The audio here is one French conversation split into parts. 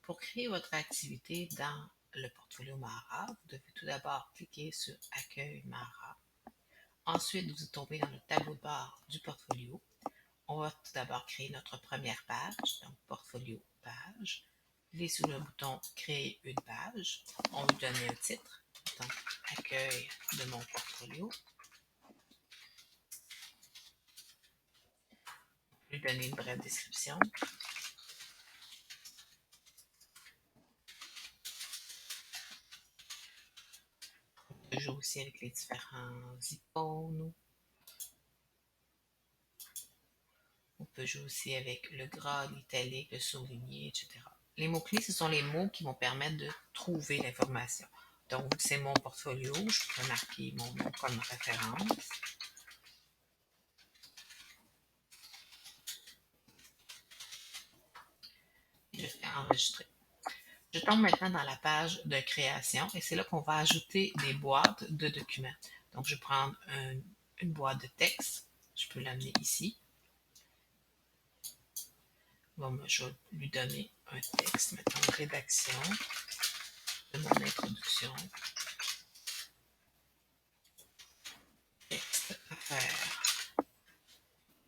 Pour créer votre activité dans le portfolio Mara, vous devez tout d'abord cliquer sur Accueil Mara. Ensuite, vous tombez dans le tableau de bord du portfolio. On va tout d'abord créer notre première page, donc portfolio page. Cliquez sur le bouton Créer une page. On va lui donner un titre, donc Accueil de mon portfolio. On va lui donner une brève description. On peut jouer aussi avec les différents icônes. On peut jouer aussi avec le gras, l'italique, le souligné, etc. Les mots-clés, ce sont les mots qui vont permettre de trouver l'information. Donc, c'est mon portfolio. Je peux marquer mon nom comme référence. Je fais enregistrer. Je tombe maintenant dans la page de création et c'est là qu'on va ajouter des boîtes de documents. Donc, je vais prendre une boîte de texte. Je peux l'amener ici. Bon, je vais lui donner un texte, mettons rédaction de mon introduction. Texte à faire.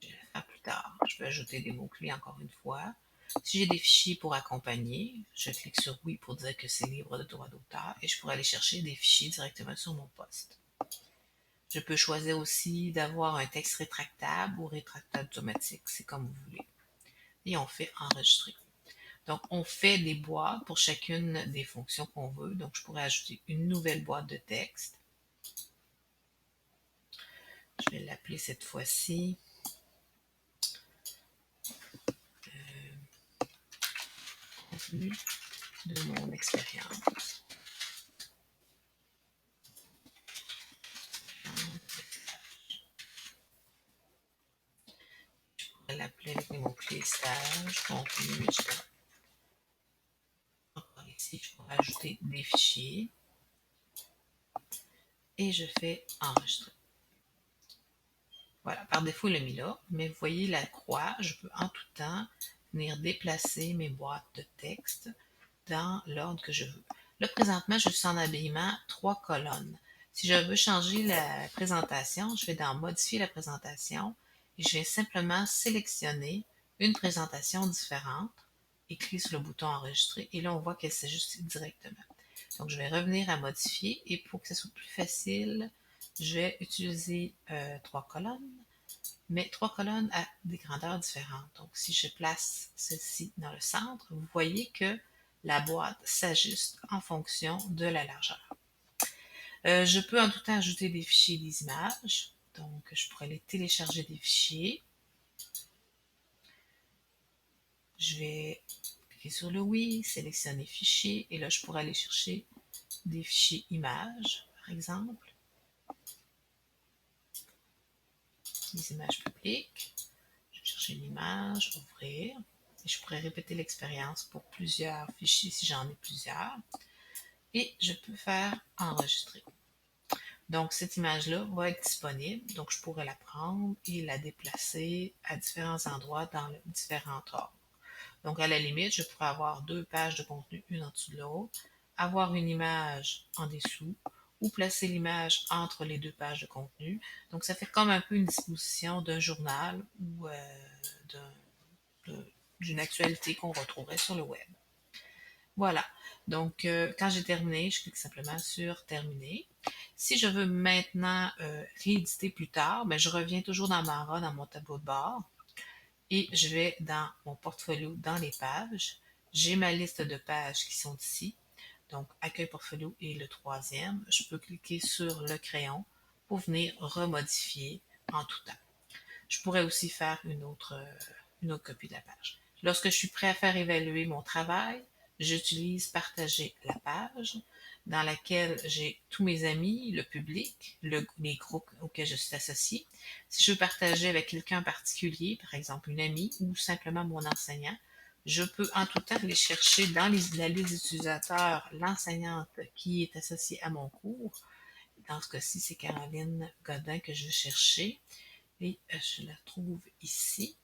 Je vais le faire plus tard. Je peux ajouter des mots-clés encore une fois. Si j'ai des fichiers pour accompagner, je clique sur oui pour dire que c'est libre de droit d'auteur et je pourrais aller chercher des fichiers directement sur mon poste. Je peux choisir aussi d'avoir un texte rétractable ou rétractable automatique, c'est comme vous voulez. Et on fait enregistrer. Donc, on fait des boîtes pour chacune des fonctions qu'on veut. Donc, je pourrais ajouter une nouvelle boîte de texte. Je vais l'appeler cette fois-ci contenu de mon expérience. Je pourrais l'appeler avec les mots-clés stage, contenu, etc. Encore ici, je pourrais ajouter des fichiers et je fais enregistrer. Voilà, par défaut, il l'a mis là, mais vous voyez la croix, je peux en tout temps venir déplacer mes boîtes de texte dans l'ordre que je veux. Là, présentement, je suis en habillement 3 colonnes. Si je veux changer la présentation, je vais dans Modifier la présentation et je vais simplement sélectionner une présentation différente et cliquer sur le bouton Enregistrer. Et là, on voit qu'elle s'ajuste directement. Donc, je vais revenir à Modifier et pour que ce soit plus facile, je vais utiliser 3 colonnes, mais 3 colonnes à des grandeurs différentes. Donc, si je place celle-ci dans le centre, vous voyez que la boîte s'ajuste en fonction de la largeur. Je peux en tout temps ajouter des fichiers des images. Donc, je pourrais les télécharger des fichiers. Je vais cliquer sur le oui, sélectionner fichier, et là, je pourrais aller chercher des fichiers images, par exemple. Les images publiques. Je vais chercher l'image, ouvrir. Et je pourrais répéter l'expérience pour plusieurs fichiers si j'en ai plusieurs. Et je peux faire enregistrer. Donc, cette image-là va être disponible. Donc, je pourrais la prendre et la déplacer à différents endroits dans le différents ordres. Donc, à la limite, je pourrais avoir 2 pages de contenu, une en dessous de l'autre, avoir une image en dessous ou placer l'image entre les 2 pages de contenu. Donc, ça fait comme un peu une disposition d'un journal ou d'une actualité qu'on retrouverait sur le web. Voilà. Donc, quand j'ai terminé, je clique simplement sur Terminer. Si je veux maintenant rééditer plus tard, ben, je reviens toujours dans Mara, dans mon tableau de bord, et je vais dans mon portfolio, dans les pages. J'ai ma liste de pages qui sont ici. Donc, Accueil portfolio est le troisième. Je peux cliquer sur le crayon pour venir remodifier en tout temps. Je pourrais aussi faire une autre copie de la page. Lorsque je suis prêt à faire évaluer mon travail, j'utilise Partager la page dans laquelle j'ai tous mes amis, le public, les groupes auxquels je suis associée. Si je veux partager avec quelqu'un en particulier, par exemple une amie ou simplement mon enseignant, je peux en tout temps aller chercher dans la liste d'utilisateurs l'enseignante qui est associée à mon cours. Dans ce cas-ci, c'est Caroline Godin que je vais chercher et je la trouve ici.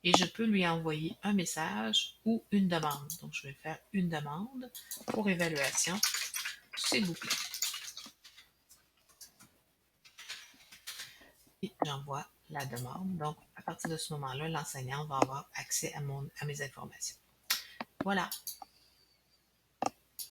et je peux lui envoyer un message ou une demande. Donc, je vais faire une demande pour évaluation, s'il vous plaît. Et j'envoie la demande. Donc, à partir de ce moment-là, l'enseignant va avoir accès à mes informations. Voilà.